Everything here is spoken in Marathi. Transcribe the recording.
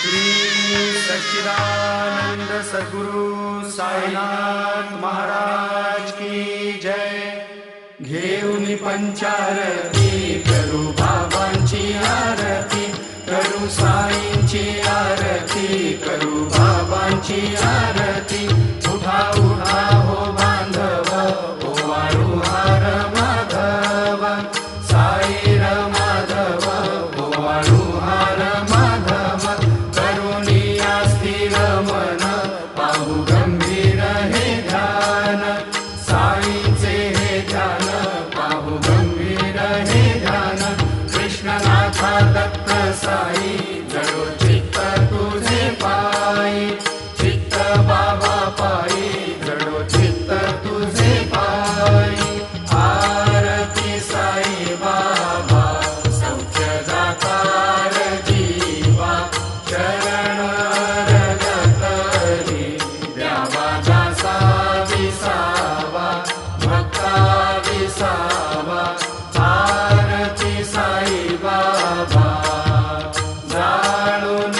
श्री सच्चिदानंद सद्गुरु साईनाथ महाराज की जय। घेऊन पंचारती करू बाबांची आरती, करू साईंची आरती, करू बाबांची आरती। उठा उठा हो बांधव, ओवाळू हार माधव, साई र माधव, ओवाळू हार माधव। करुणिया स्थिर मन, पाहू गंभीर हे ध्यान, साईंचे हे ध्यान, पाहू गंभीर हे ध्यान। कृष्णनाथा दत्त साई, जडो चित्त तुझे पायी, चित्त बाबा पायी, जडो चित्त तुझे पायी। आरती साई बाबा, सौख्य दातार जीवा, जय